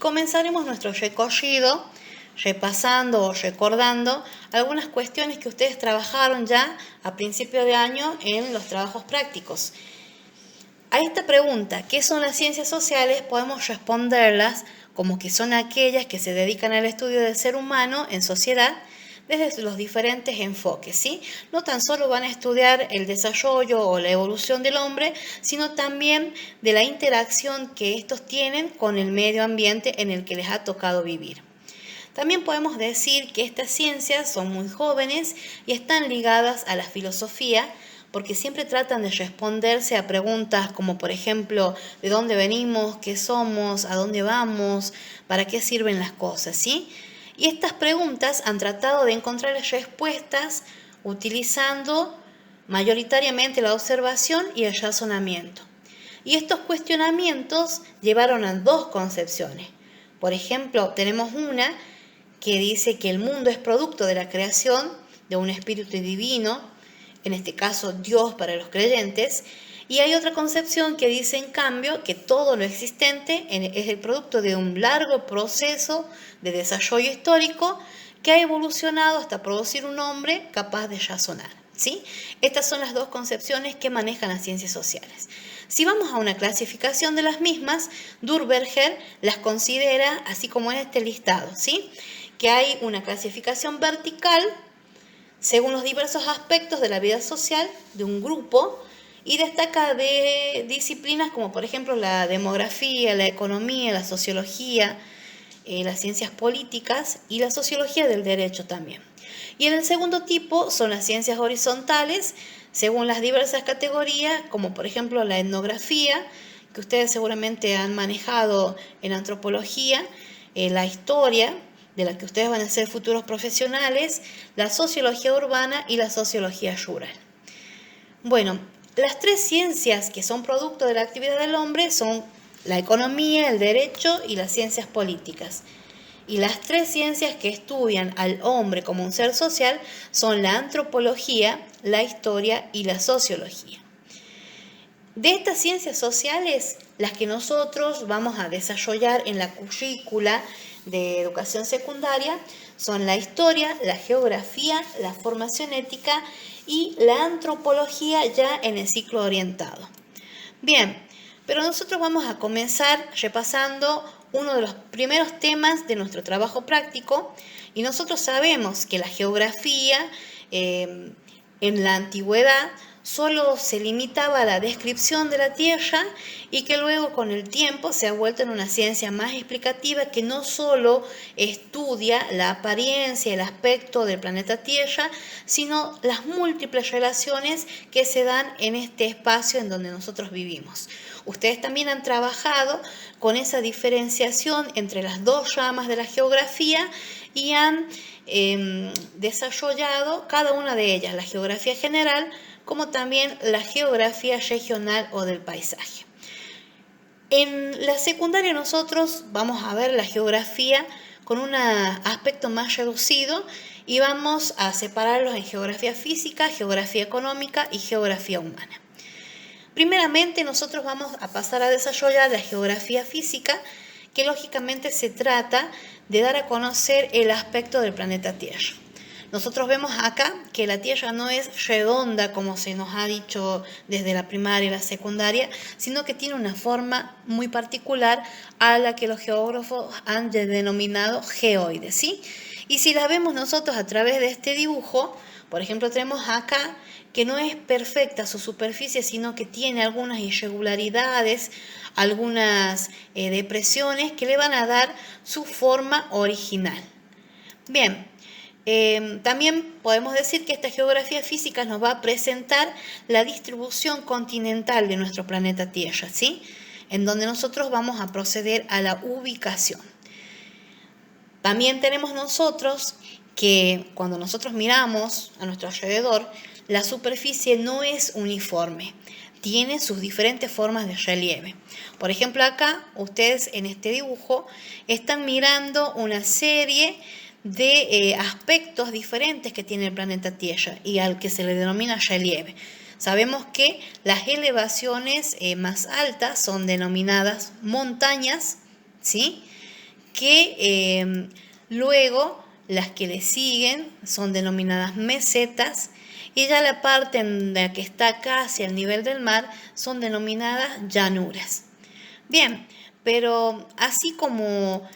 comenzaremos nuestro recorrido repasando o recordando algunas cuestiones que ustedes trabajaron ya a principio de año en los trabajos prácticos. A esta pregunta, ¿qué son las ciencias sociales?, podemos responderlas como que son aquellas que se dedican al estudio del ser humano en sociedad desde los diferentes enfoques, ¿sí? No tan solo van a estudiar el desarrollo o la evolución del hombre, sino también de la interacción que estos tienen con el medio ambiente en el que les ha tocado vivir. También podemos decir que estas ciencias son muy jóvenes y están ligadas a la filosofía, porque siempre tratan de responderse a preguntas como, por ejemplo, ¿de dónde venimos? ¿Qué somos? ¿A dónde vamos? ¿Para qué sirven las cosas? ¿Sí? Y estas preguntas han tratado de encontrar respuestas utilizando mayoritariamente la observación y el razonamiento. Y estos cuestionamientos llevaron a dos concepciones. Por ejemplo, tenemos una que dice que el mundo es producto de la creación de un espíritu divino, en este caso Dios para los creyentes, y hay otra concepción que dice en cambio que todo lo existente es el producto de un largo proceso de desarrollo histórico que ha evolucionado hasta producir un hombre capaz de razonar, ¿sí? Estas son las dos concepciones que manejan las ciencias sociales. Si vamos a una clasificación de las mismas, Durberger las considera así como en este listado, ¿sí? Que hay una clasificación vertical según los diversos aspectos de la vida social de un grupo y destaca de disciplinas como por ejemplo la demografía, la economía, la sociología, las ciencias políticas y la sociología del derecho también. Y en el segundo tipo son las ciencias horizontales, según las diversas categorías, como por ejemplo la etnografía, que ustedes seguramente han manejado en antropología, la historia, de la que ustedes van a ser futuros profesionales, la sociología urbana y la sociología rural. Bueno, las tres ciencias que son producto de la actividad del hombre son la economía, el derecho y las ciencias políticas. Y las tres ciencias que estudian al hombre como un ser social son la antropología, la historia y la sociología. De estas ciencias sociales, las que nosotros vamos a desarrollar en la currícula de educación secundaria son la historia, la geografía, la formación ética y la antropología ya en el ciclo orientado. Bien, pero nosotros vamos a comenzar repasando uno de los primeros temas de nuestro trabajo práctico y nosotros sabemos que la geografía en la antigüedad solo se limitaba a la descripción de la Tierra y que luego con el tiempo se ha vuelto en una ciencia más explicativa que no solo estudia la apariencia, el aspecto del planeta Tierra, sino las múltiples relaciones que se dan en este espacio en donde nosotros vivimos. Ustedes también han trabajado con esa diferenciación entre las dos ramas de la geografía y han desarrollado cada una de ellas, la geografía general, como también la geografía regional o del paisaje. En la secundaria nosotros vamos a ver la geografía con un aspecto más reducido y vamos a separarlos en geografía física, geografía económica y geografía humana. Primeramente nosotros vamos a pasar a desarrollar la geografía física, que lógicamente se trata de dar a conocer el aspecto del planeta Tierra. Nosotros vemos acá que la Tierra no es redonda como se nos ha dicho desde la primaria y la secundaria, sino que tiene una forma muy particular a la que los geógrafos han denominado geoide, ¿sí? Y si la vemos nosotros a través de este dibujo, por ejemplo, tenemos acá que no es perfecta su superficie, sino que tiene algunas irregularidades, algunas depresiones que le van a dar su forma original. Bien. También podemos decir que esta geografía física nos va a presentar la distribución continental de nuestro planeta Tierra, ¿sí? En donde nosotros vamos a proceder a la ubicación. También tenemos nosotros que cuando nosotros miramos a nuestro alrededor, la superficie no es uniforme, tiene sus diferentes formas de relieve. Por ejemplo, acá ustedes en este dibujo están mirando una serie de aspectos diferentes que tiene el planeta Tierra y al que se le denomina relieve. Sabemos que las elevaciones más altas son denominadas montañas, ¿sí?, que luego las que le siguen son denominadas mesetas, y ya la parte en la que está casi al nivel del mar son denominadas llanuras. Bien, pero así como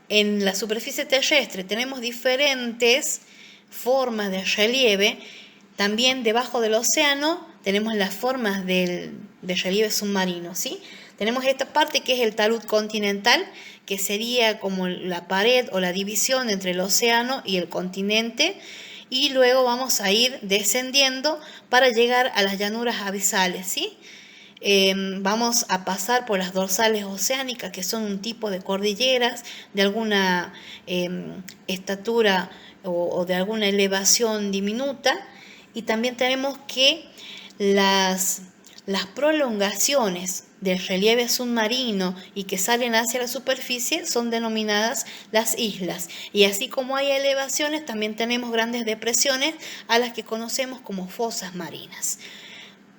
en la superficie terrestre tenemos diferentes formas de relieve, también debajo del océano tenemos las formas de relieve submarino, ¿sí? Tenemos esta parte que es el talud continental, que sería como la pared o la división entre el océano y el continente, y luego vamos a ir descendiendo para llegar a las llanuras abisales, ¿sí? Vamos a pasar por las dorsales oceánicas, que son un tipo de cordilleras de alguna estatura o de alguna elevación diminuta, y también tenemos que las prolongaciones del relieve submarino y que salen hacia la superficie son denominadas las islas. Y así como hay elevaciones, también tenemos grandes depresiones a las que conocemos como fosas marinas.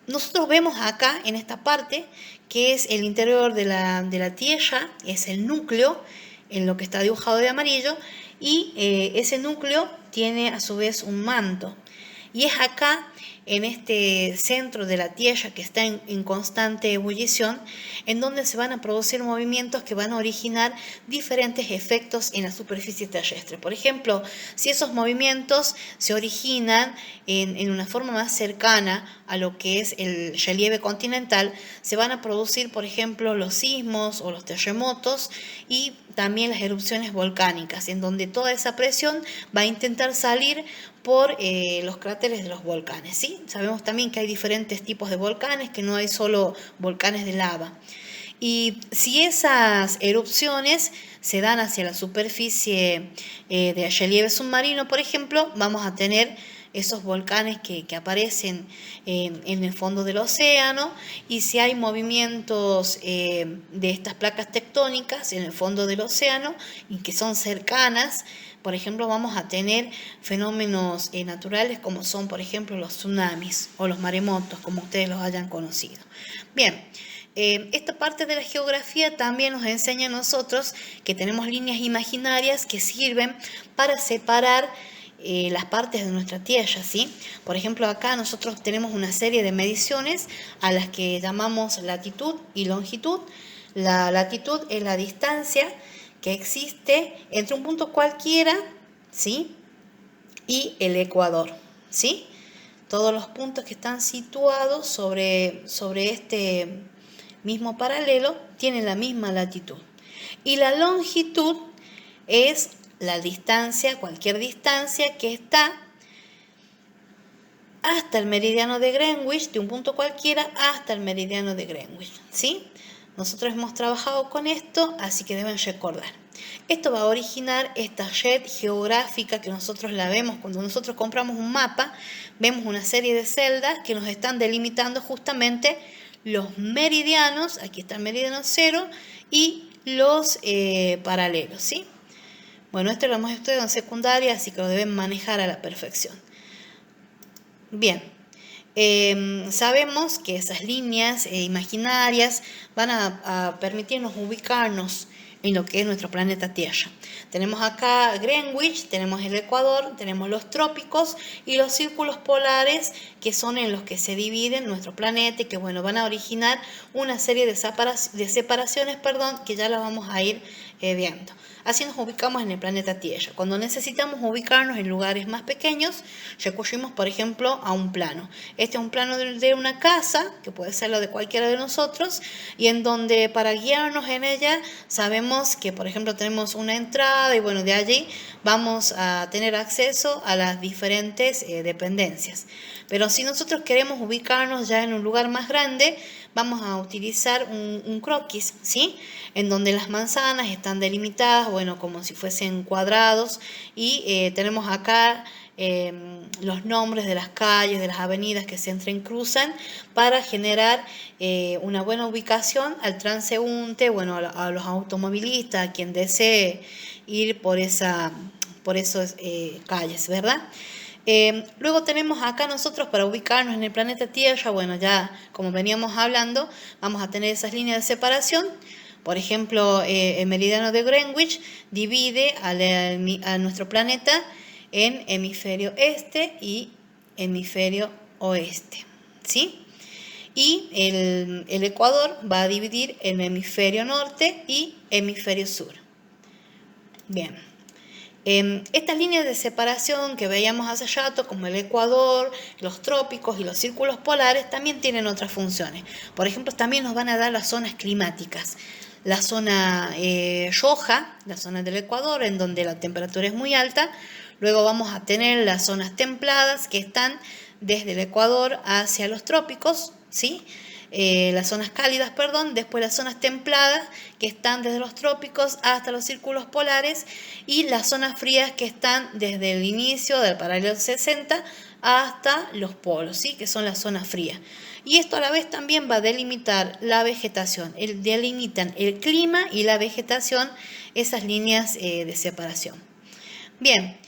Nosotros vemos acá en esta parte que es el interior de la Tierra, es el núcleo, en lo que está dibujado de amarillo, y ese núcleo tiene a su vez un manto. Y es acá, en este centro de la Tierra que está en constante ebullición, en donde se van a producir movimientos que van a originar diferentes efectos en la superficie terrestre. Por ejemplo, si esos movimientos se originan en una forma más cercana a lo que es el relieve continental, se van a producir, por ejemplo, los sismos o los terremotos y también las erupciones volcánicas, en donde toda esa presión va a intentar salir por los cráteres de los volcanes, ¿sí? Sabemos también que hay diferentes tipos de volcanes, que no hay solo volcanes de lava. Y si esas erupciones se dan hacia la superficie de relieve submarino, por ejemplo, vamos a tener esos volcanes que aparecen en el fondo del océano, y si hay movimientos de estas placas tectónicas en el fondo del océano y que son cercanas, por ejemplo, vamos a tener fenómenos naturales como son, por ejemplo, los tsunamis o los maremotos, como ustedes los hayan conocido. Bien, esta parte de la geografía también nos enseña a nosotros que tenemos líneas imaginarias que sirven para separar las partes de nuestra Tierra, ¿sí? Por ejemplo, acá nosotros tenemos una serie de mediciones a las que llamamos latitud y longitud. La latitud es la distancia que existe entre un punto cualquiera, ¿sí?, y el ecuador, ¿sí? Todos los puntos que están situados sobre este mismo paralelo tienen la misma latitud. Y la longitud es la distancia, cualquier distancia que está hasta el meridiano de Greenwich, de un punto cualquiera hasta el meridiano de Greenwich, ¿sí? Nosotros hemos trabajado con esto, así que deben recordar. Esto va a originar esta red geográfica que nosotros la vemos cuando nosotros compramos un mapa. Vemos una serie de celdas que nos están delimitando justamente los meridianos. Aquí está el meridiano 0 y los paralelos, ¿sí? Bueno, esto lo hemos estudiado en secundaria, así que lo deben manejar a la perfección. Bien. Sabemos que esas líneas imaginarias van a permitirnos ubicarnos en lo que es nuestro planeta Tierra. Tenemos acá Greenwich, tenemos el Ecuador, tenemos los trópicos y los círculos polares, que son en los que se divide nuestro planeta y que, bueno, van a originar una serie de separaciones, que ya las vamos a ir viendo. Así nos ubicamos en el planeta Tierra. Cuando necesitamos ubicarnos en lugares más pequeños, recurrimos, por ejemplo, a un plano. Este es un plano de una casa, que puede ser lo de cualquiera de nosotros, y en donde para guiarnos en ella sabemos que, por ejemplo, tenemos una entrada y, bueno, de allí vamos a tener acceso a las diferentes dependencias. Pero si nosotros queremos ubicarnos ya en un lugar más grande, vamos a utilizar un croquis, ¿sí?, en donde las manzanas están delimitadas, bueno, como si fuesen cuadrados, y tenemos acá los nombres de las calles, de las avenidas que se entrecruzan para generar una buena ubicación al transeúnte, bueno, a los automovilistas, a quien desee ir por esas calles, ¿verdad? Luego tenemos acá nosotros, para ubicarnos en el planeta Tierra, bueno, ya como veníamos hablando, vamos a tener esas líneas de separación. Por ejemplo, el meridiano de Greenwich divide a nuestro planeta en hemisferio este y hemisferio oeste, ¿sí? Y el Ecuador va a dividir en hemisferio norte y hemisferio sur. Bien. Estas líneas de separación que veíamos hace rato, como el Ecuador, los trópicos y los círculos polares, también tienen otras funciones. Por ejemplo, también nos van a dar las zonas climáticas. La zona roja, la zona del Ecuador, en donde la temperatura es muy alta. Luego vamos a tener las zonas templadas, que están desde el Ecuador hacia los trópicos, ¿sí? Las zonas cálidas, perdón, después las zonas templadas, que están desde los trópicos hasta los círculos polares, y las zonas frías, que están desde el inicio del paralelo 60 hasta los polos, ¿sí? Que son las zonas frías. Y esto a la vez también va a delimitar la vegetación, delimitan el clima y la vegetación, esas líneas de separación. Bien.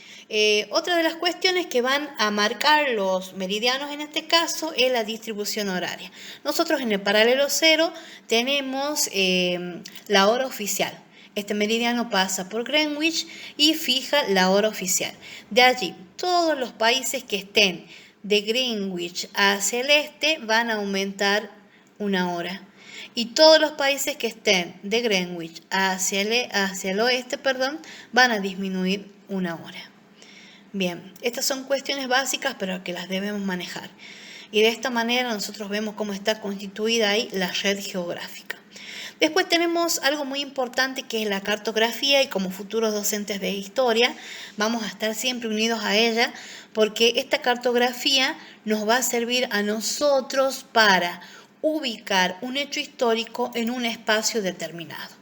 Otra de las cuestiones que van a marcar los meridianos en este caso es la distribución horaria. Nosotros en el paralelo 0 tenemos la hora oficial. Este meridiano pasa por Greenwich y fija la hora oficial. De allí, todos los países que estén de Greenwich hacia el este van a aumentar una hora. Y todos los países que estén de Greenwich hacia el oeste, van a disminuir una hora. Bien, estas son cuestiones básicas, pero que las debemos manejar. Y de esta manera nosotros vemos cómo está constituida ahí la red geográfica. Después tenemos algo muy importante, que es la cartografía, y como futuros docentes de historia vamos a estar siempre unidos a ella, porque esta cartografía nos va a servir a nosotros para ubicar un hecho histórico en un espacio determinado.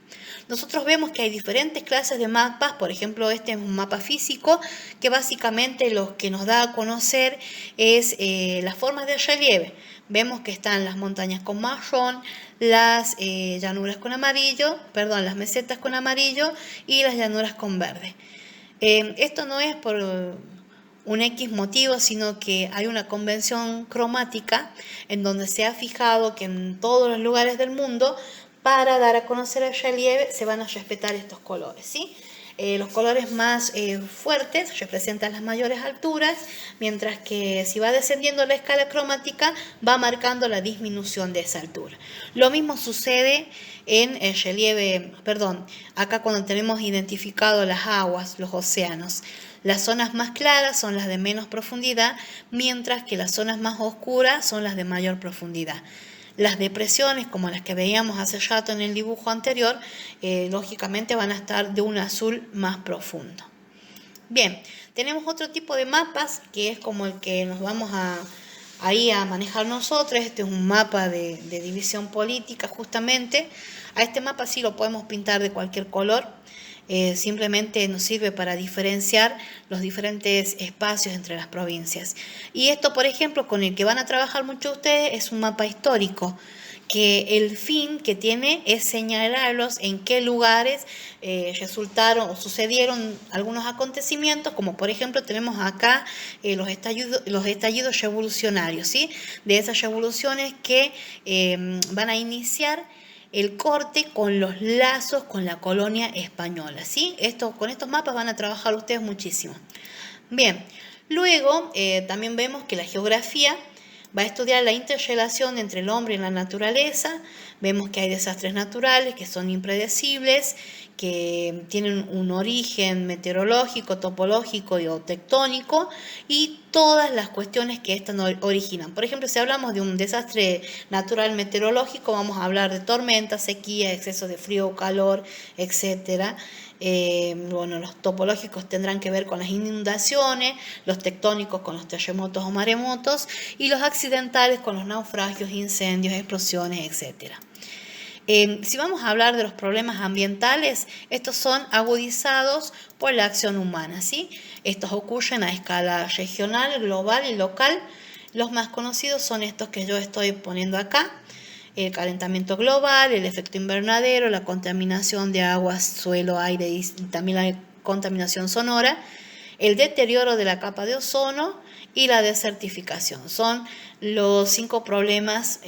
Nosotros vemos que hay diferentes clases de mapas. Por ejemplo, este es un mapa físico que básicamente lo que nos da a conocer es las formas de relieve. Vemos que están las montañas con marrón, las llanuras con amarillo, las mesetas con amarillo y las llanuras con verde. Esto no es por un X motivo, sino que hay una convención cromática en donde se ha fijado que en todos los lugares del mundo, para dar a conocer el relieve, se van a respetar estos colores, ¿sí? Los colores más fuertes representan las mayores alturas, mientras que si va descendiendo la escala cromática, va marcando la disminución de esa altura. Lo mismo sucede en el relieve, acá cuando tenemos identificado las aguas, los océanos. Las zonas más claras son las de menos profundidad, mientras que las zonas más oscuras son las de mayor profundidad. Las depresiones, como las que veíamos hace rato en el dibujo anterior, lógicamente van a estar de un azul más profundo. Bien, tenemos otro tipo de mapas, que es como el que nos vamos a manejar nosotros. Este es un mapa de división política, justamente. A este mapa sí lo podemos pintar de cualquier color. Simplemente nos sirve para diferenciar los diferentes espacios entre las provincias. Y esto, por ejemplo, con el que van a trabajar muchos de ustedes, es un mapa histórico, que el fin que tiene es señalarlos en qué lugares resultaron o sucedieron algunos acontecimientos, como por ejemplo tenemos acá los estallidos revolucionarios, ¿sí? De esas revoluciones que van a iniciar el corte con los lazos con la colonia española, ¿sí? Con estos mapas van a trabajar ustedes muchísimo. Bien, luego también vemos que la geografía va a estudiar la interrelación entre el hombre y la naturaleza. Vemos que hay desastres naturales que son impredecibles, que tienen un origen meteorológico, topológico y o tectónico, y todas las cuestiones que estas originan. Por ejemplo, si hablamos de un desastre natural meteorológico, vamos a hablar de tormentas, sequía, exceso de frío o calor, etc. Los topológicos tendrán que ver con las inundaciones, los tectónicos con los terremotos o maremotos, y los accidentales con los naufragios, incendios, explosiones, etc. Si vamos a hablar de los problemas ambientales, estos son agudizados por la acción humana, ¿sí? Estos ocurren a escala regional, global y local. Los más conocidos son estos que yo estoy poniendo acá: el calentamiento global, el efecto invernadero, la contaminación de aguas, suelo, aire y también la contaminación sonora, el deterioro de la capa de ozono y la desertificación. Son los 5 problemas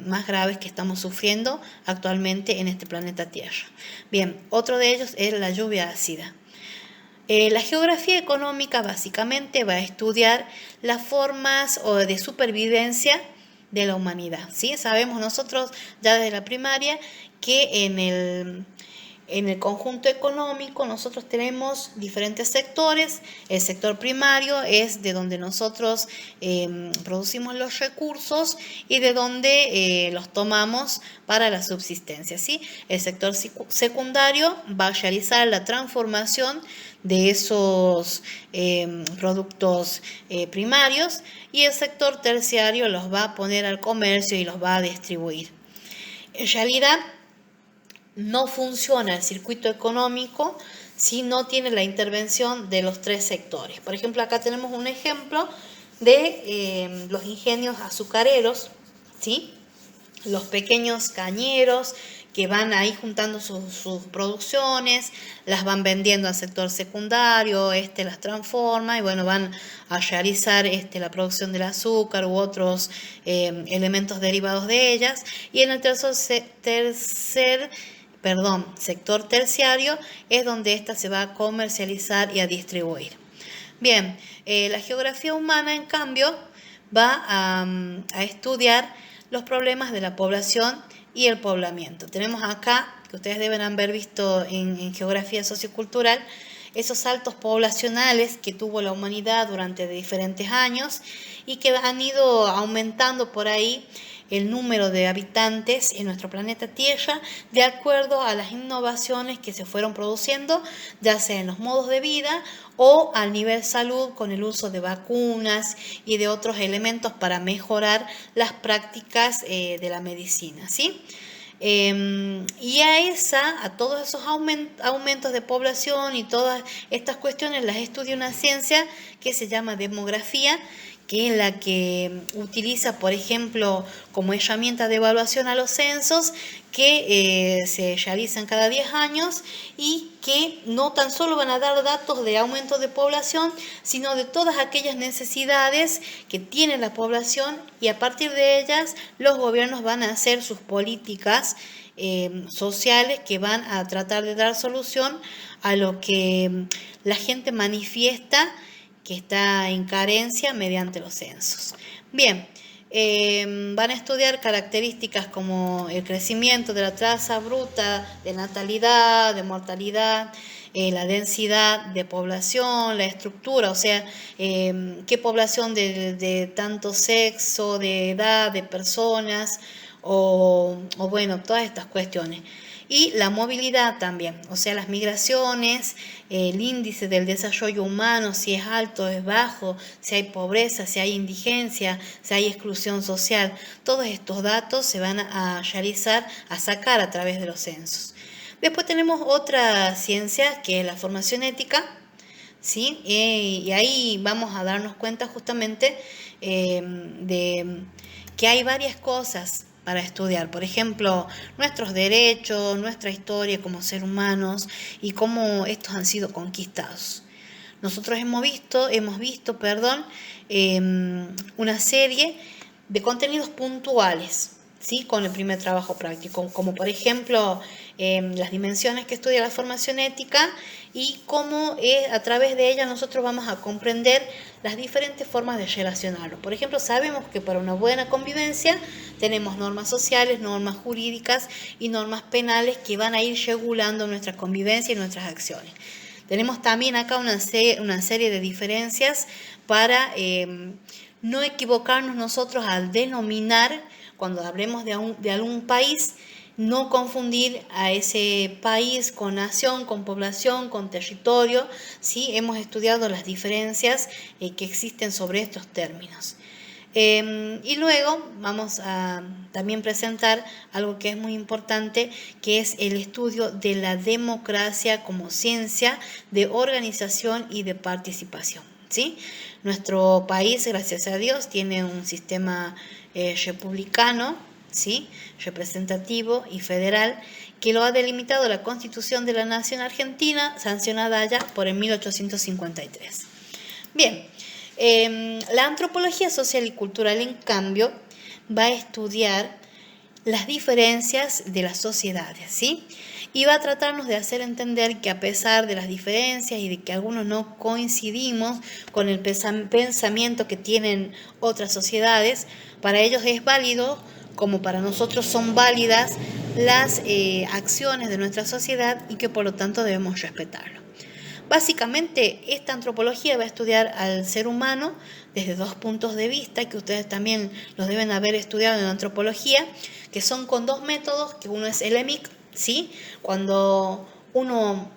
más graves que estamos sufriendo actualmente en este planeta Tierra. Bien, otro de ellos es la lluvia ácida. La geografía económica básicamente va a estudiar las formas de supervivencia de la humanidad, ¿sí? Sabemos nosotros ya desde la primaria que en el conjunto económico nosotros tenemos diferentes sectores. El sector primario es de donde nosotros producimos los recursos y de donde los tomamos para la subsistencia, ¿sí? El sector secundario va a realizar la transformación de esos productos primarios, y el sector terciario los va a poner al comercio y los va a distribuir. En realidad, no funciona el circuito económico si no tiene la intervención de los 3 sectores. Por ejemplo, acá tenemos un ejemplo de los ingenios azucareros, ¿sí? Los pequeños cañeros que van ahí juntando sus producciones, las van vendiendo al sector secundario, las transforma y bueno, van a realizar la producción del azúcar u otros elementos derivados de ellas. Y en el sector terciario es donde ésta se va a comercializar y a distribuir. Bien, la geografía humana, en cambio, va a estudiar los problemas de la población y el poblamiento. Tenemos acá, que ustedes deben haber visto en geografía sociocultural, esos saltos poblacionales que tuvo la humanidad durante diferentes años y que han ido aumentando por ahí el número de habitantes en nuestro planeta Tierra de acuerdo a las innovaciones que se fueron produciendo, ya sea en los modos de vida o al nivel salud, con el uso de vacunas y de otros elementos para mejorar las prácticas de la medicina, ¿sí? Y a todos esos aumentos de población y todas estas cuestiones las estudia una ciencia que se llama demografía, que es la que utiliza, por ejemplo, como herramienta de evaluación a los censos que se realizan cada 10 años y que no tan solo van a dar datos de aumento de población, sino de todas aquellas necesidades que tiene la población, y a partir de ellas los gobiernos van a hacer sus políticas sociales que van a tratar de dar solución a lo que la gente manifiesta que está en carencia mediante los censos. Bien, van a estudiar características como el crecimiento de la tasa bruta de natalidad, de mortalidad, la densidad de población, la estructura, o sea, qué población de tanto sexo, de edad, de personas, o bueno, todas estas cuestiones. Y la movilidad también, o sea, las migraciones, el índice del desarrollo humano, si es alto o es bajo, si hay pobreza, si hay indigencia, si hay exclusión social. Todos estos datos se van a realizar, a sacar a través de los censos. Después tenemos otra ciencia que es la formación ética, ¿sí? Y ahí vamos a darnos cuenta justamente de que hay varias cosas para estudiar, por ejemplo, nuestros derechos, nuestra historia como seres humanos y cómo estos han sido conquistados. Nosotros hemos visto, una serie de contenidos puntuales, ¿sí? Con el primer trabajo práctico, como por ejemplo las dimensiones que estudia la formación ética y cómo a través de ella nosotros vamos a comprender las diferentes formas de relacionarlo. Por ejemplo, sabemos que para una buena convivencia tenemos normas sociales, normas jurídicas y normas penales que van a ir regulando nuestra convivencia y nuestras acciones. Tenemos también acá una serie de diferencias para no equivocarnos nosotros al denominar, cuando hablemos de algún país, no confundir a ese país con nación, con población, con territorio, ¿sí? Hemos estudiado las diferencias que existen sobre estos términos. Y luego vamos a también presentar algo que es muy importante, que es el estudio de la democracia como ciencia de organización y de participación, ¿sí? Nuestro país, gracias a Dios, tiene un sistema republicano, ¿sí? Representativo y federal, que lo ha delimitado la Constitución de la Nación Argentina, sancionada allá por el 1853. Bien, La antropología social y cultural, en cambio, va a estudiar las diferencias de las sociedades, ¿sí? Y va a tratarnos de hacer entender que a pesar de las diferencias y de que algunos no coincidimos con el pensamiento que tienen otras sociedades, para ellos es válido, como para nosotros son válidas las acciones de nuestra sociedad y que por lo tanto debemos respetarlo. Básicamente, esta antropología va a estudiar al ser humano desde dos puntos de vista, que ustedes también los deben haber estudiado en antropología, que son con dos métodos, que uno es el EMIC, ¿sí? Cuando uno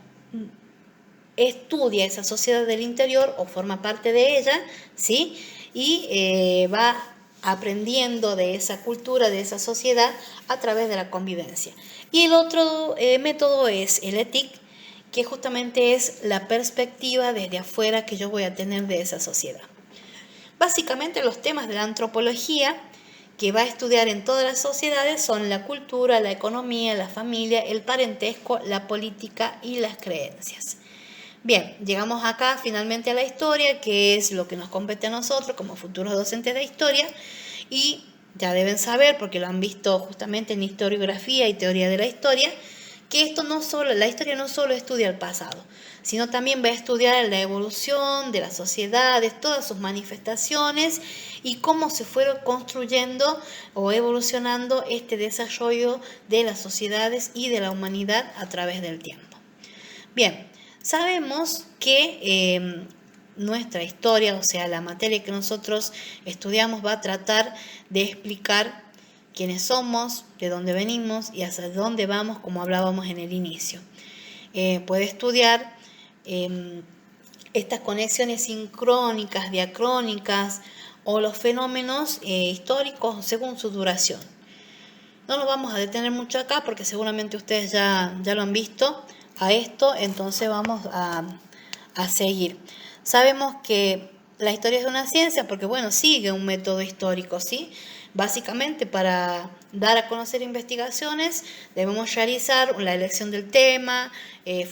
estudia esa sociedad del interior o forma parte de ella, ¿sí? Y va aprendiendo de esa cultura, de esa sociedad, a través de la convivencia. Y el otro método es el ETIC, que justamente es la perspectiva desde afuera que yo voy a tener de esa sociedad. Básicamente los temas de la antropología que va a estudiar en todas las sociedades son la cultura, la economía, la familia, el parentesco, la política y las creencias. Bien, llegamos acá finalmente a la historia, que es lo que nos compete a nosotros como futuros docentes de historia, y ya deben saber, porque lo han visto justamente en historiografía y teoría de la historia, que la historia no solo estudia el pasado, sino también va a estudiar la evolución de las sociedades, todas sus manifestaciones y cómo se fueron construyendo o evolucionando este desarrollo de las sociedades y de la humanidad a través del tiempo. Bien, sabemos que nuestra historia, o sea, la materia que nosotros estudiamos, va a tratar de explicar quiénes somos, de dónde venimos y hacia dónde vamos, como hablábamos en el inicio. Puede estudiar estas conexiones sincrónicas, diacrónicas o los fenómenos históricos según su duración. No nos vamos a detener mucho acá porque seguramente ustedes ya lo han visto a esto, entonces vamos a seguir. Sabemos que la historia es una ciencia porque, bueno, sigue un método histórico, ¿sí? Básicamente, para dar a conocer investigaciones, debemos realizar la elección del tema,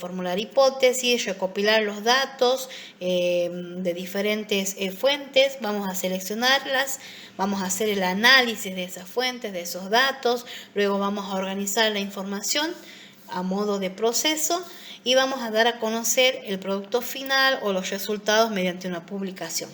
formular hipótesis, recopilar los datos de diferentes fuentes, vamos a seleccionarlas, vamos a hacer el análisis de esas fuentes, de esos datos, luego vamos a organizar la información a modo de proceso y vamos a dar a conocer el producto final o los resultados mediante una publicación.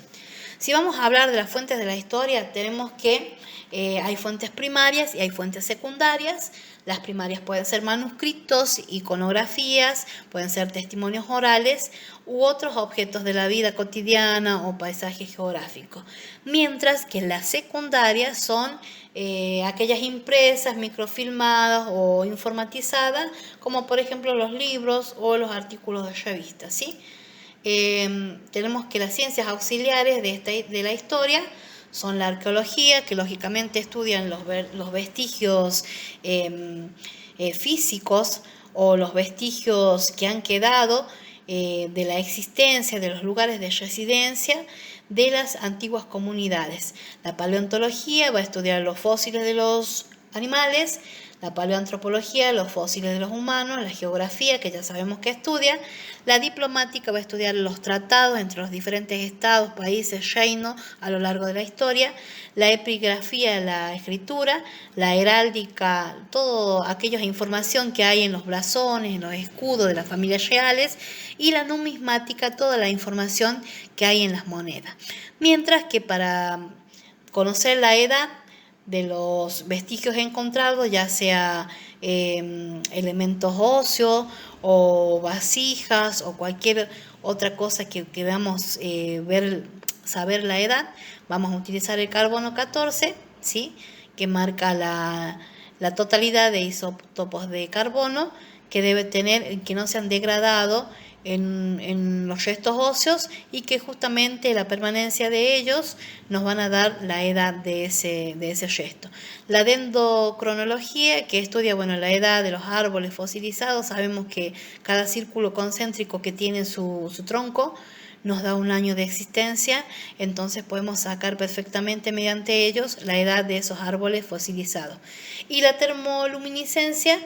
Si vamos a hablar de las fuentes de la historia, tenemos que hay fuentes primarias y hay fuentes secundarias. Las primarias pueden ser manuscritos, iconografías, pueden ser testimonios orales u otros objetos de la vida cotidiana o paisajes geográficos. Mientras que las secundarias son aquellas impresas, microfilmadas o informatizadas, como por ejemplo los libros o los artículos de revistas, ¿sí? Tenemos que las ciencias auxiliares de la historia son la arqueología, que lógicamente estudian los vestigios físicos o los vestigios que han quedado de la existencia de los lugares de residencia de las antiguas comunidades. La paleontología va a estudiar los fósiles de los animales, la paleoantropología, los fósiles de los humanos, la geografía, que ya sabemos que estudia, la diplomática va a estudiar los tratados entre los diferentes estados, países, reinos a lo largo de la historia, la epigrafía, la escritura, la heráldica, todo aquella información que hay en los blasones, en los escudos de las familias reales, y la numismática, toda la información que hay en las monedas. Mientras que para conocer la edad de los vestigios encontrados, ya sea elementos óseos o vasijas o cualquier otra cosa que queramos saber la edad, vamos a utilizar el carbono 14, ¿sí? Que marca la totalidad de isótopos de carbono que debe tener, que no se han degradado en los restos óseos y que justamente la permanencia de ellos nos van a dar la edad de ese resto. La dendrocronología, que estudia la edad de los árboles fosilizados, sabemos que cada círculo concéntrico que tiene su tronco nos da un año de existencia, entonces podemos sacar perfectamente mediante ellos la edad de esos árboles fosilizados. Y la termoluminiscencia,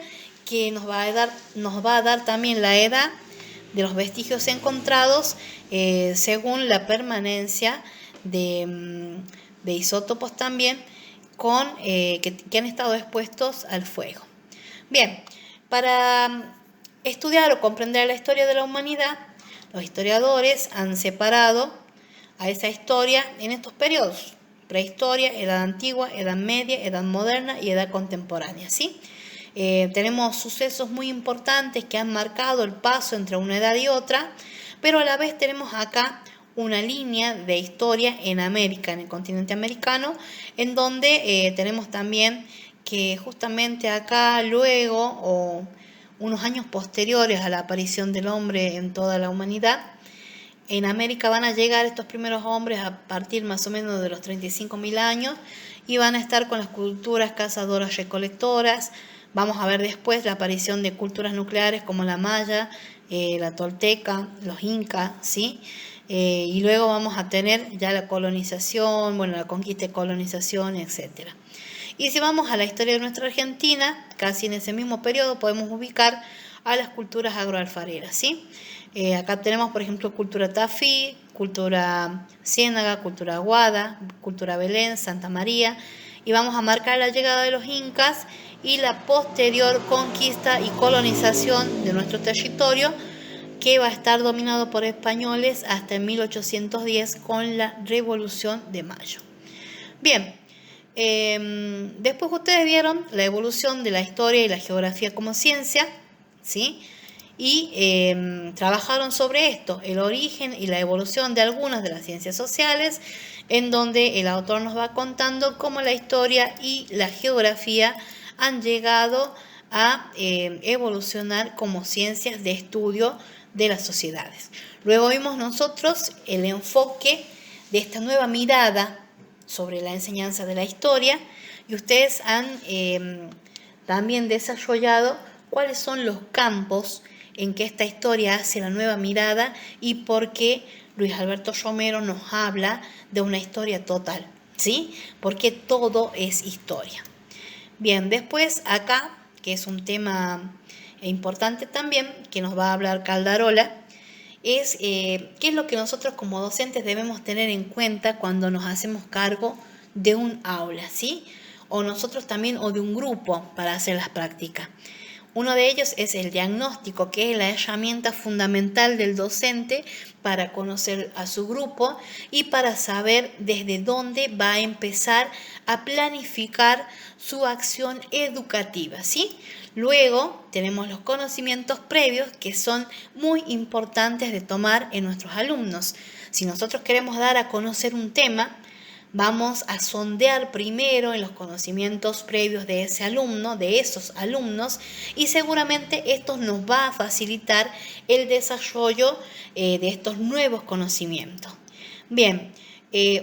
que nos va a dar también la edad de los vestigios encontrados según la permanencia de isótopos también que han estado expuestos al fuego. Bien, para estudiar o comprender la historia de la humanidad, los historiadores han separado a esa historia en estos periodos: prehistoria, edad antigua, edad media, edad moderna y edad contemporánea, ¿sí? Tenemos sucesos muy importantes que han marcado el paso entre una edad y otra, pero a la vez tenemos acá una línea de historia en América, en el continente americano, en donde tenemos también que justamente acá luego, o unos años posteriores a la aparición del hombre en toda la humanidad, en América van a llegar estos primeros hombres a partir más o menos de los 35.000 años y van a estar con las culturas cazadoras recolectoras. Vamos a ver después la aparición de culturas nucleares como la maya, la tolteca, los incas, ¿sí? Y luego vamos a tener ya la colonización, bueno, la conquista y colonización, etc. Y si vamos a la historia de nuestra Argentina, casi en ese mismo periodo podemos ubicar a las culturas agroalfareras, ¿sí? Acá tenemos, por ejemplo, cultura Tafí, cultura Ciénaga, cultura Aguada, cultura Belén, Santa María, y vamos a marcar la llegada de los incas y la posterior conquista y colonización de nuestro territorio, que va a estar dominado por españoles hasta 1810 con la Revolución de Mayo. Bien, después ustedes vieron la evolución de la historia y la geografía como ciencia, ¿sí? Y trabajaron sobre esto, el origen y la evolución de algunas de las ciencias sociales, en donde el autor nos va contando cómo la historia y la geografía han llegado a evolucionar como ciencias de estudio de las sociedades. Luego vimos nosotros el enfoque de esta nueva mirada sobre la enseñanza de la historia, y ustedes han también desarrollado cuáles son los campos en que esta historia hace la nueva mirada y por qué Luis Alberto Romero nos habla de una historia total, ¿sí? Porque todo es historia. Bien, después acá, que es un tema importante también, que nos va a hablar Caldarola, es qué es lo que nosotros como docentes debemos tener en cuenta cuando nos hacemos cargo de un aula, ¿sí? O nosotros también, o de un grupo para hacer las prácticas. Uno de ellos es el diagnóstico, que es la herramienta fundamental del docente para conocer a su grupo y para saber desde dónde va a empezar a planificar su acción educativa, ¿sí? Luego tenemos los conocimientos previos, que son muy importantes de tomar en nuestros alumnos. Si nosotros queremos dar a conocer un tema, vamos a sondear primero en los conocimientos previos de ese alumno, de esos alumnos, y seguramente esto nos va a facilitar el desarrollo de estos nuevos conocimientos. Bien,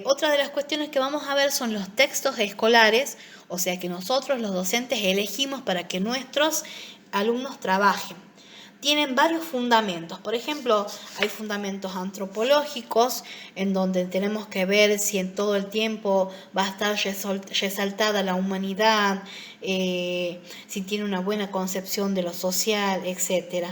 otra de las cuestiones que vamos a ver son los textos escolares, o sea que nosotros los docentes elegimos para que nuestros alumnos trabajen. Tienen varios fundamentos. Por ejemplo, hay fundamentos antropológicos, en donde tenemos que ver si en todo el tiempo va a estar resaltada la humanidad, si tiene una buena concepción de lo social, etc.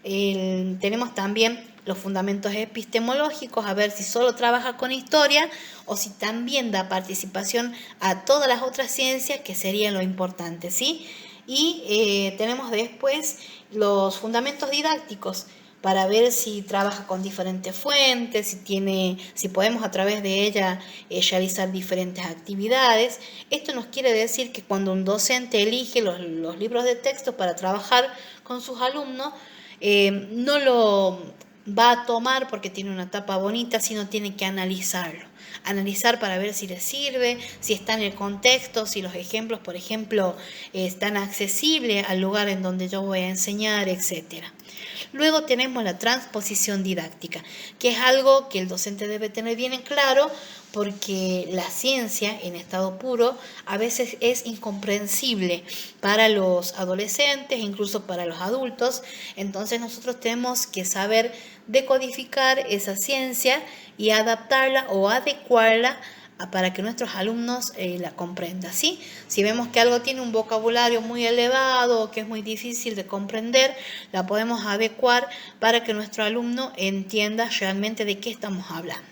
Tenemos también los fundamentos epistemológicos, a ver si solo trabaja con historia o si también da participación a todas las otras ciencias, que sería lo importante, ¿sí? Y tenemos después los fundamentos didácticos, para ver si trabaja con diferentes fuentes, si podemos a través de ella realizar diferentes actividades. Esto nos quiere decir que cuando un docente elige los libros de texto para trabajar con sus alumnos, no lo va a tomar porque tiene una tapa bonita, sino tiene que analizarlo. Analizar para ver si les sirve, si está en el contexto, si los ejemplos, por ejemplo, están accesibles al lugar en donde yo voy a enseñar, etc. Luego tenemos la transposición didáctica, que es algo que el docente debe tener bien en claro, porque la ciencia en estado puro a veces es incomprensible para los adolescentes, incluso para los adultos. Entonces nosotros tenemos que saber decodificar esa ciencia y adaptarla o adecuarla para que nuestros alumnos la comprendan, ¿sí? Si vemos que algo tiene un vocabulario muy elevado o que es muy difícil de comprender, la podemos adecuar para que nuestro alumno entienda realmente de qué estamos hablando.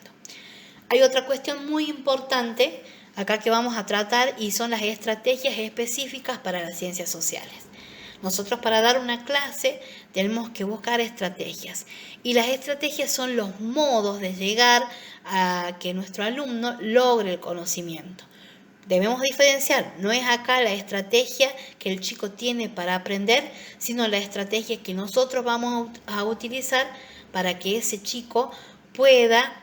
Hay otra cuestión muy importante acá que vamos a tratar y son las estrategias específicas para las ciencias sociales. Nosotros para dar una clase tenemos que buscar estrategias y las estrategias son los modos de llegar a que nuestro alumno logre el conocimiento. Debemos diferenciar, no es acá la estrategia que el chico tiene para aprender, sino la estrategia que nosotros vamos a utilizar para que ese chico pueda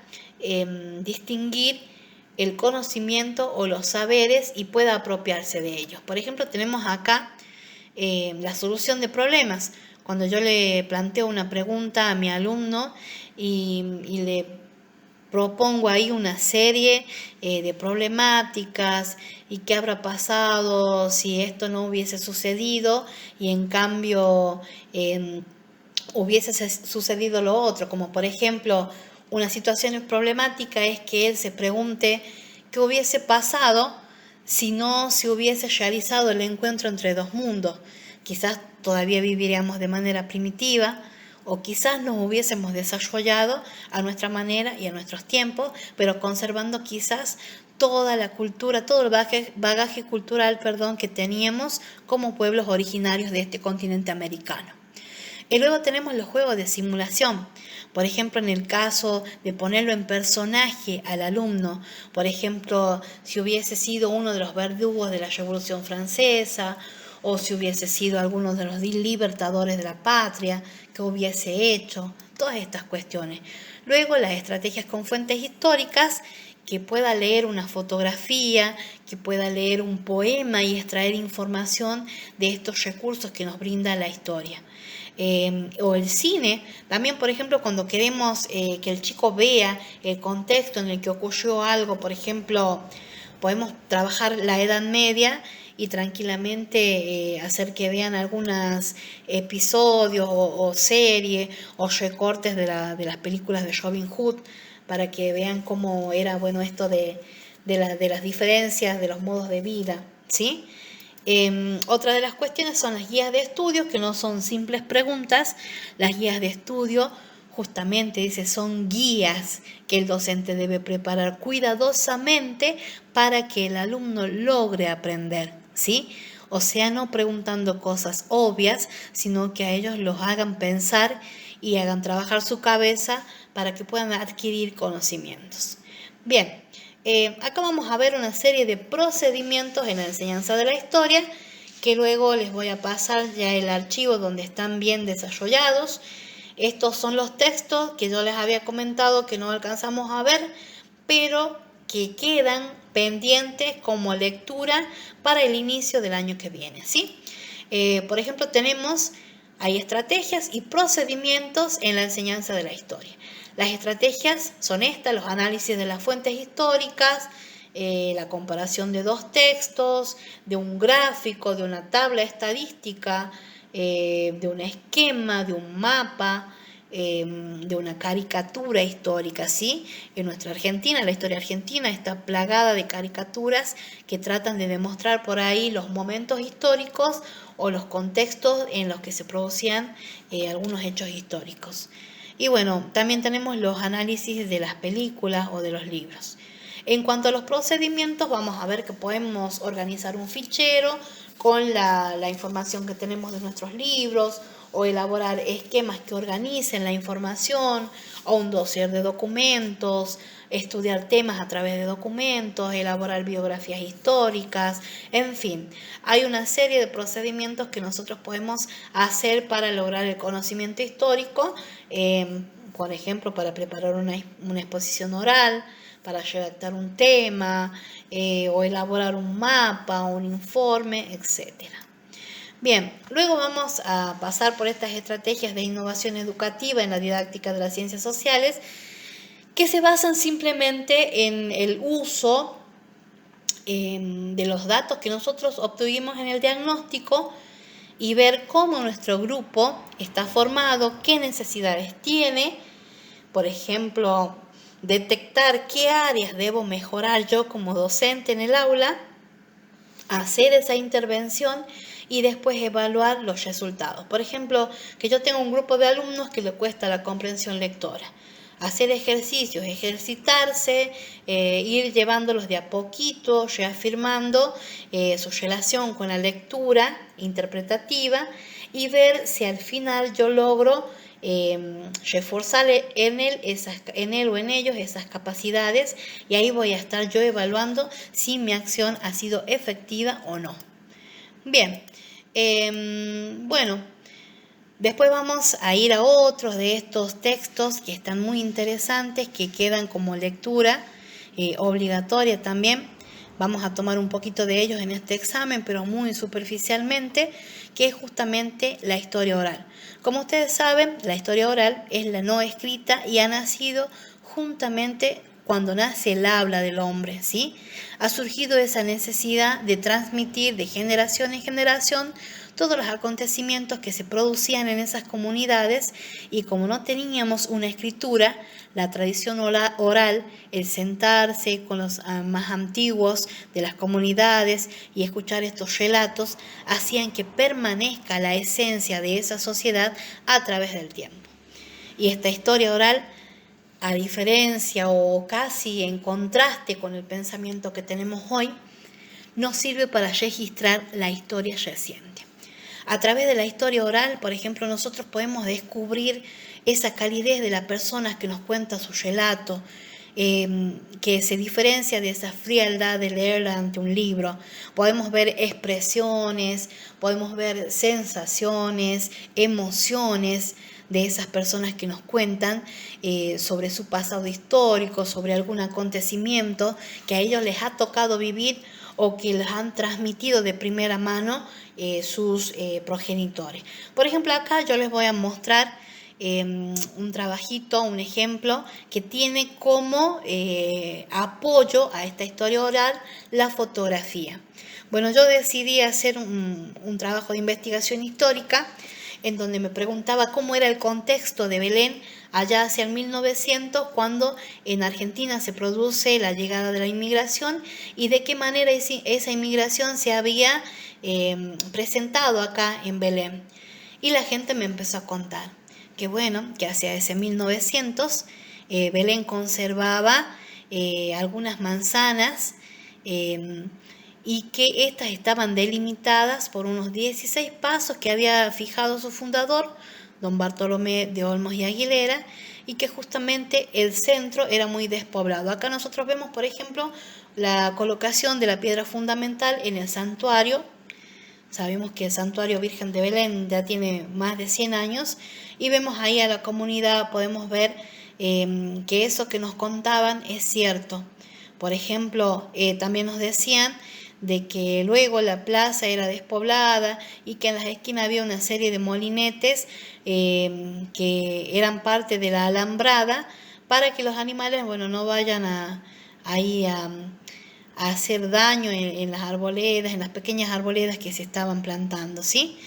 distinguir el conocimiento o los saberes y pueda apropiarse de ellos. Por ejemplo, tenemos acá la solución de problemas. Cuando yo le planteo una pregunta a mi alumno y le propongo ahí una serie de problemáticas y qué habrá pasado si esto no hubiese sucedido y en cambio hubiese sucedido lo otro, como por ejemplo una situación problemática es que él se pregunte qué hubiese pasado si no se hubiese realizado el encuentro entre dos mundos. Quizás todavía viviríamos de manera primitiva o quizás nos hubiésemos desarrollado a nuestra manera y a nuestros tiempos, pero conservando quizás toda la cultura, todo el bagaje cultural, que teníamos como pueblos originarios de este continente americano. Y luego tenemos los juegos de simulación. Por ejemplo, en el caso de ponerlo en personaje al alumno, por ejemplo, si hubiese sido uno de los verdugos de la Revolución Francesa, o si hubiese sido alguno de los libertadores de la patria, que hubiese hecho, todas estas cuestiones. Luego, las estrategias con fuentes históricas, que pueda leer una fotografía, que pueda leer un poema y extraer información de estos recursos que nos brinda la historia. O el cine, también por ejemplo cuando queremos que el chico vea el contexto en el que ocurrió algo, por ejemplo, podemos trabajar la Edad Media y tranquilamente hacer que vean algunos episodios o series o recortes de las películas de Robin Hood para que vean cómo era esto de las diferencias de los modos de vida, ¿sí? Otra de las cuestiones son las guías de estudio, que no son simples preguntas. Las guías de estudio justamente son guías que el docente debe preparar cuidadosamente para que el alumno logre aprender, ¿sí? O sea, no preguntando cosas obvias, sino que a ellos los hagan pensar y hagan trabajar su cabeza para que puedan adquirir conocimientos. Bien. Acá vamos a ver una serie de procedimientos en la enseñanza de la historia que luego les voy a pasar ya el archivo donde están bien desarrollados. Estos son los textos que yo les había comentado que no alcanzamos a ver, pero que quedan pendientes como lectura para el inicio del año que viene, ¿sí? Por ejemplo, hay estrategias y procedimientos en la enseñanza de la historia. Las estrategias son estas: los análisis de las fuentes históricas, la comparación de dos textos, de un gráfico, de una tabla estadística, de un esquema, de un mapa, de una caricatura histórica, ¿sí? En nuestra Argentina, la historia argentina está plagada de caricaturas que tratan de demostrar por ahí los momentos históricos o los contextos en los que se producían algunos hechos históricos. Y también tenemos los análisis de las películas o de los libros. En cuanto a los procedimientos, vamos a ver que podemos organizar un fichero con la información que tenemos de nuestros libros, o elaborar esquemas que organicen la información, o un dossier de documentos, estudiar temas a través de documentos, elaborar biografías históricas, en fin. Hay una serie de procedimientos que nosotros podemos hacer para lograr el conocimiento histórico, por ejemplo, para preparar una exposición oral, para redactar un tema, o elaborar un mapa, un informe, etc. Bien, luego vamos a pasar por estas estrategias de innovación educativa en la didáctica de las ciencias sociales, que se basan simplemente en el uso de los datos que nosotros obtuvimos en el diagnóstico y ver cómo nuestro grupo está formado, qué necesidades tiene. Por ejemplo, detectar qué áreas debo mejorar yo como docente en el aula, hacer esa intervención y después evaluar los resultados. Por ejemplo, que yo tengo un grupo de alumnos que le cuesta la comprensión lectora. hacer ejercicios, ejercitarse, ir llevándolos de a poquito, reafirmando su relación con la lectura interpretativa y ver si al final yo logro reforzar en él o en ellos esas capacidades, y ahí voy a estar yo evaluando si mi acción ha sido efectiva o no. Bien, bueno, después vamos a ir a otros de estos textos que están muy interesantes, que quedan como lectura obligatoria también. Vamos a tomar un poquito de ellos en este examen, pero muy superficialmente, que es justamente la historia oral. Como ustedes saben, la historia oral es la no escrita y ha nacido juntamente cuando nace el habla del hombre, ¿sí? Ha surgido esa necesidad de transmitir de generación en generación todos los acontecimientos que se producían en esas comunidades, y como no teníamos una escritura, la tradición oral, el sentarse con los más antiguos de las comunidades y escuchar estos relatos, hacían que permanezca la esencia de esa sociedad a través del tiempo. Y esta historia oral, a diferencia o casi en contraste con el pensamiento que tenemos hoy, nos sirve para registrar la historia reciente. A través de la historia oral, por ejemplo, nosotros podemos descubrir esa calidez de la persona que nos cuenta su relato, que se diferencia de esa frialdad de leerla ante un libro. Podemos ver expresiones, podemos ver sensaciones, emociones de esas personas que nos cuentan sobre su pasado histórico, sobre algún acontecimiento que a ellos les ha tocado vivir o que les han transmitido de primera mano sus progenitores. Por ejemplo, acá yo les voy a mostrar un trabajito, un ejemplo que tiene como apoyo a esta historia oral la fotografía. Bueno, yo decidí hacer un trabajo de investigación histórica en donde me preguntaba cómo era el contexto de Belén allá hacia el 1900, cuando en Argentina se produce la llegada de la inmigración, y de qué manera esa inmigración se había presentado acá en Belén. Y la gente me empezó a contar que bueno, que hacia ese 1900 Belén conservaba algunas manzanas y que estas estaban delimitadas por unos 16 pasos que había fijado su fundador, don Bartolomé de Olmos y Aguilera, y que justamente el centro era muy despoblado. Acá nosotros vemos, por ejemplo, la colocación de la piedra fundamental en el santuario. Sabemos que el Santuario Virgen de Belén ya tiene más de 100 años, y vemos ahí a la comunidad, podemos ver que eso que nos contaban es cierto. Por ejemplo, también nos decían de que luego la plaza era despoblada y que en las esquinas había una serie de molinetes que eran parte de la alambrada para que los animales, bueno, no vayan ahí a hacer daño en las arboledas, en las pequeñas arboledas que se estaban plantando, ¿sí?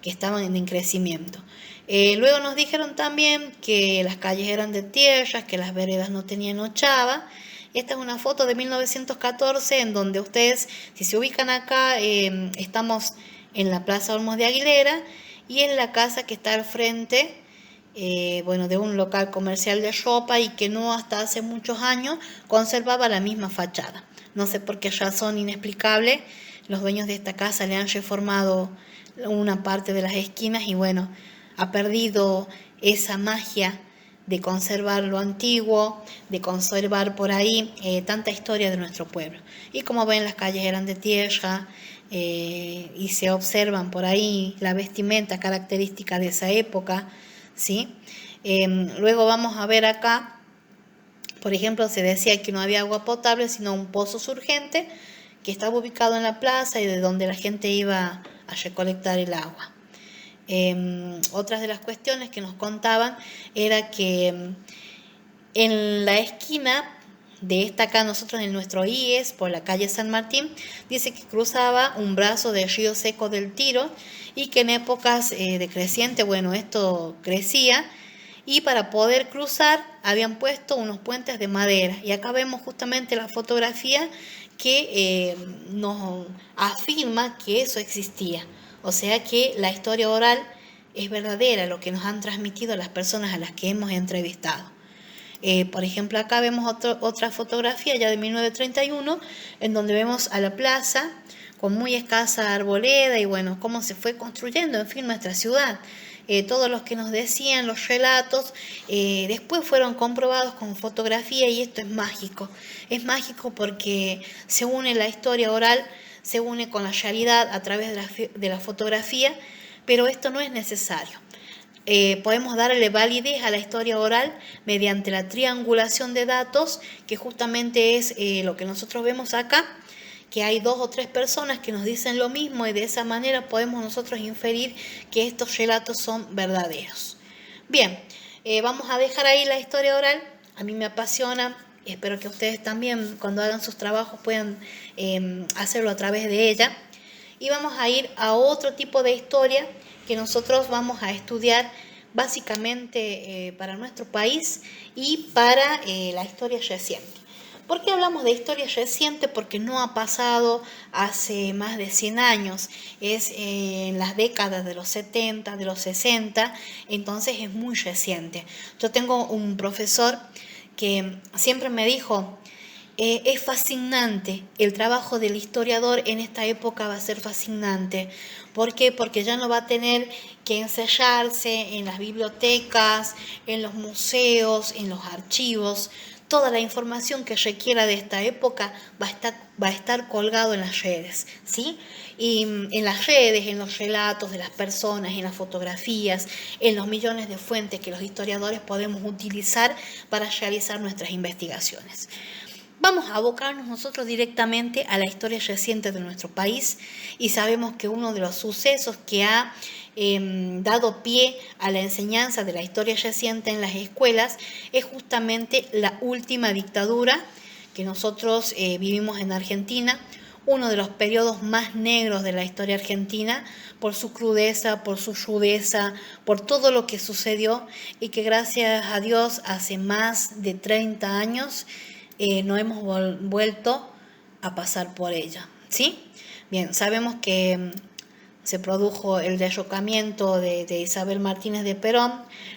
Que estaban en crecimiento. Luego nos dijeron también que las calles eran de tierra, que las veredas no tenían ochava. Esta es una foto de 1914 en donde ustedes, si se ubican acá, estamos en la Plaza Olmos de Aguilera, y en la casa que está al frente de un local comercial de ropa, y que no hasta hace muchos años conservaba la misma fachada. No sé por qué razón inexplicable, los dueños de esta casa le han reformado una parte de las esquinas y bueno, ha perdido esa magia de conservar lo antiguo, de conservar por ahí tanta historia de nuestro pueblo. Y como ven, las calles eran de tierra y se observan por ahí la vestimenta característica de esa época, ¿sí? Luego vamos a ver acá, por ejemplo, se decía que no había agua potable, sino un pozo surgente que estaba ubicado en la plaza y de donde la gente iba a recolectar el agua. Otras de las cuestiones que nos contaban era que en la esquina de esta acá, nosotros en nuestro IES, por la calle San Martín, dice que cruzaba un brazo del río Seco del Tiro, y que en épocas de creciente, bueno, esto crecía, y para poder cruzar habían puesto unos puentes de madera. Y acá vemos justamente la fotografía que nos afirma que eso existía. O sea que la historia oral es verdadera, lo que nos han transmitido las personas a las que hemos entrevistado. Por ejemplo, acá vemos otra fotografía ya de 1931, en donde vemos a la plaza con muy escasa arboleda y bueno, cómo se fue construyendo, en fin, nuestra ciudad. Todos los que nos decían los relatos, después fueron comprobados con fotografía y esto es mágico. Es mágico porque se une la historia oral, se une con la realidad a través de la fotografía, pero esto no es necesario. Podemos darle validez a la historia oral mediante la triangulación de datos, que justamente es lo que nosotros vemos acá, que hay 2 o 3 personas que nos dicen lo mismo y de esa manera podemos nosotros inferir que estos relatos son verdaderos. Bien, vamos a dejar ahí la historia oral. A mí me apasiona, espero que ustedes también cuando hagan sus trabajos puedan hacerlo a través de ella. Y vamos a ir a otro tipo de historia que nosotros vamos a estudiar básicamente para nuestro país y para la historia reciente. ¿Por qué hablamos de historia reciente? Porque no ha pasado hace más de 100 años, es en las décadas de los 70, de los 60, entonces es muy reciente. Yo tengo un profesor que siempre me dijo, es fascinante, el trabajo del historiador en esta época va a ser fascinante. ¿Por qué? Porque ya no va a tener que ensayarse en las bibliotecas, en los museos, en los archivos. Toda la información que requiera de esta época va a estar colgado en las redes, ¿sí? Y en las redes, en los relatos de las personas, en las fotografías, en los millones de fuentes que los historiadores podemos utilizar para realizar nuestras investigaciones. Vamos a abocarnos nosotros directamente a la historia reciente de nuestro país y sabemos que uno de los sucesos que ha dado pie a la enseñanza de la historia reciente en las escuelas es justamente la última dictadura que nosotros vivimos en Argentina, uno de los periodos más negros de la historia argentina por su crudeza, por su rudeza, por todo lo que sucedió y que gracias a Dios hace más de 30 años no hemos vuelto a pasar por ella, ¿sí? Bien, sabemos que se produjo el derrocamiento de Isabel Martínez de Perón,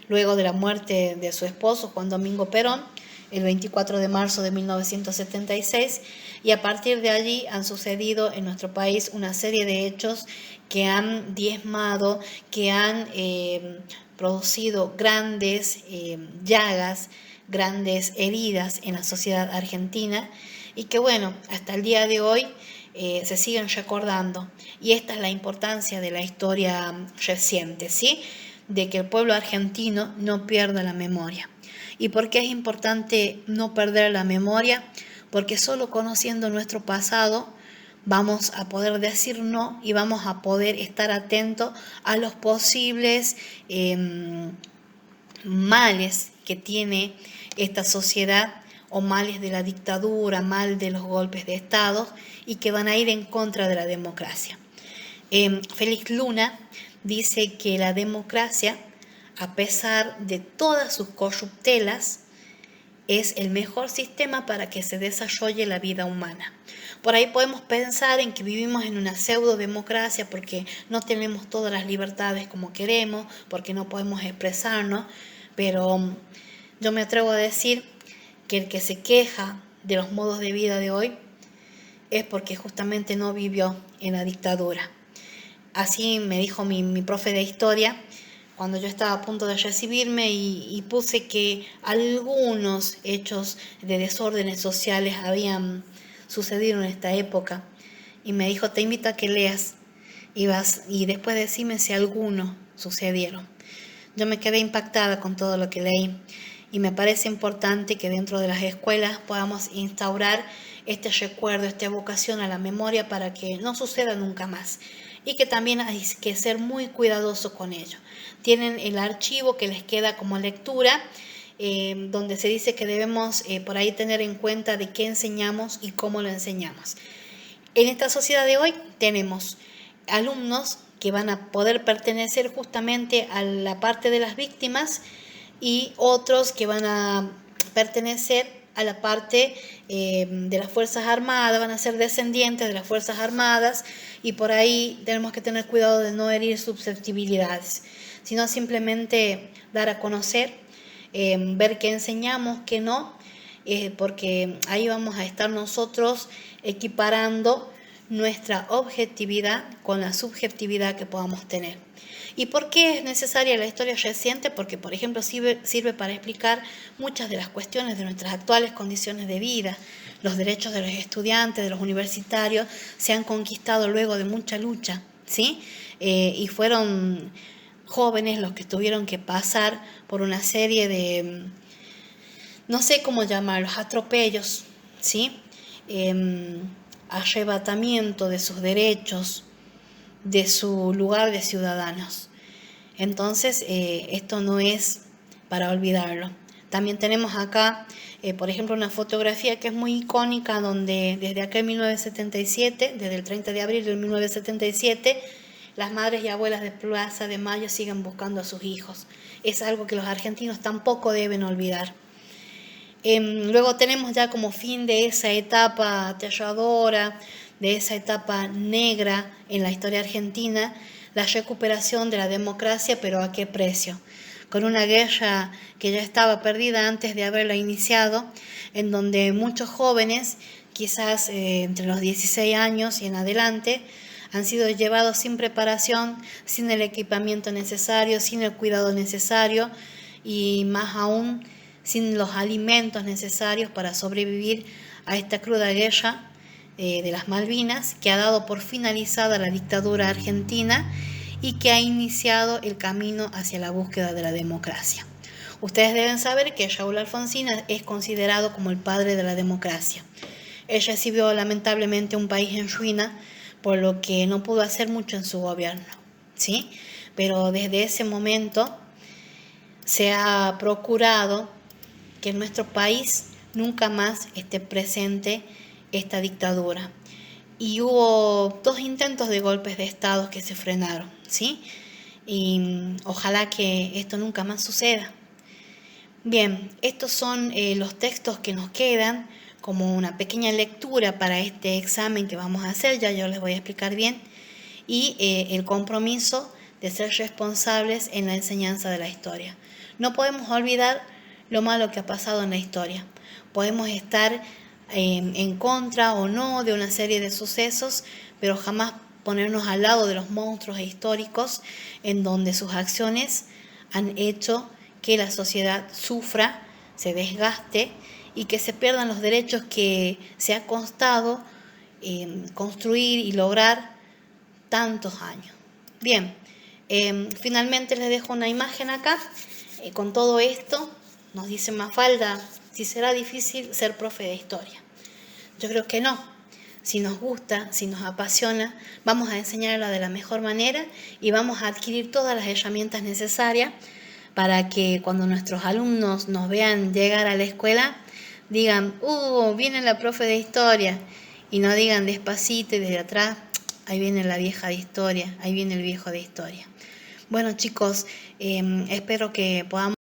luego de la muerte de su esposo, Juan Domingo Perón, el 24 de marzo de 1976, y a partir de allí han sucedido en nuestro país una serie de hechos que han diezmado, que han producido grandes llagas, grandes heridas en la sociedad argentina y que bueno, hasta el día de hoy se siguen recordando y esta es la importancia de la historia reciente, ¿sí? De que el pueblo argentino no pierda la memoria. ¿Y por qué es importante no perder la memoria? Porque solo conociendo nuestro pasado vamos a poder decir no y vamos a poder estar atentos a los posibles males que tiene esta sociedad o males de la dictadura, mal de los golpes de Estado y que van a ir en contra de la democracia. Félix Luna dice que la democracia, a pesar de todas sus corruptelas, es el mejor sistema para que se desarrolle la vida humana. Por ahí podemos pensar en que vivimos en una pseudo-democracia porque no tenemos todas las libertades como queremos, porque no podemos expresarnos, pero yo me atrevo a decir que el que se queja de los modos de vida de hoy es porque justamente no vivió en la dictadura. Así me dijo mi profe de historia cuando yo estaba a punto de recibirme y puse que algunos hechos de desórdenes sociales habían sucedido en esta época. Y me dijo, te invito a que leas y después decime si algunos sucedieron. Yo me quedé impactada con todo lo que leí y me parece importante que dentro de las escuelas podamos instaurar este recuerdo, esta evocación a la memoria para que no suceda nunca más y que también hay que ser muy cuidadosos con ello. Tienen el archivo que les queda como lectura, donde se dice que debemos por ahí tener en cuenta de qué enseñamos y cómo lo enseñamos. En esta sociedad de hoy tenemos alumnos que van a poder pertenecer justamente a la parte de las víctimas y otros que van a pertenecer a la parte de las Fuerzas Armadas, van a ser descendientes de las Fuerzas Armadas y por ahí tenemos que tener cuidado de no herir susceptibilidades, sino simplemente dar a conocer ver qué enseñamos, qué no, porque ahí vamos a estar nosotros equiparando nuestra objetividad con la subjetividad que podamos tener. ¿Y por qué es necesaria la historia reciente? Porque, por ejemplo, sirve para explicar muchas de las cuestiones de nuestras actuales condiciones de vida. Los derechos de los estudiantes, de los universitarios, se han conquistado luego de mucha lucha, ¿sí? Y fueron jóvenes los que tuvieron que pasar por una serie de, no sé cómo llamarlos, atropellos, ¿sí? Arrebatamiento de sus derechos, de su lugar de ciudadanos. Entonces, esto no es para olvidarlo. También tenemos acá, por ejemplo, una fotografía que es muy icónica, donde desde aquel 1977, desde el 30 de abril del 1977, las madres y abuelas de Plaza de Mayo siguen buscando a sus hijos. Es algo que los argentinos tampoco deben olvidar. Luego tenemos ya como fin de esa etapa aterradora, de esa etapa negra en la historia argentina, la recuperación de la democracia, pero ¿a qué precio? Con una guerra que ya estaba perdida antes de haberla iniciado, en donde muchos jóvenes, quizás entre los 16 años y en adelante, han sido llevados sin preparación, sin el equipamiento necesario, sin el cuidado necesario y más aún sin los alimentos necesarios para sobrevivir a esta cruda guerra de las Malvinas, que ha dado por finalizada la dictadura argentina y que ha iniciado el camino hacia la búsqueda de la democracia. Ustedes deben saber que Raúl Alfonsín es considerado como el padre de la democracia. Él recibió lamentablemente un país en ruina, por lo que no pudo hacer mucho en su gobierno, ¿sí? Pero desde ese momento se ha procurado que en nuestro país nunca más esté presente esta dictadura. Y hubo 2 intentos de golpes de Estado que se frenaron, ¿sí? Y ojalá que esto nunca más suceda. Bien, estos son los textos que nos quedan como una pequeña lectura para este examen que vamos a hacer, ya yo les voy a explicar bien, y el compromiso de ser responsables en la enseñanza de la historia. No podemos olvidar lo malo que ha pasado en la historia. Podemos estar en contra o no de una serie de sucesos, pero jamás ponernos al lado de los monstruos históricos en donde sus acciones han hecho que la sociedad sufra, se desgaste y que se pierdan los derechos que se ha costado construir y lograr tantos años. Bien, finalmente les dejo una imagen acá. Con todo esto, nos dice Mafalda, si será difícil ser profe de historia. Yo creo que no. Si nos gusta, si nos apasiona, vamos a enseñarla de la mejor manera y vamos a adquirir todas las herramientas necesarias para que cuando nuestros alumnos nos vean llegar a la escuela, digan, viene la profe de historia, y no digan despacito y desde atrás, ahí viene la vieja de historia, ahí viene el viejo de historia. Bueno chicos, espero que podamos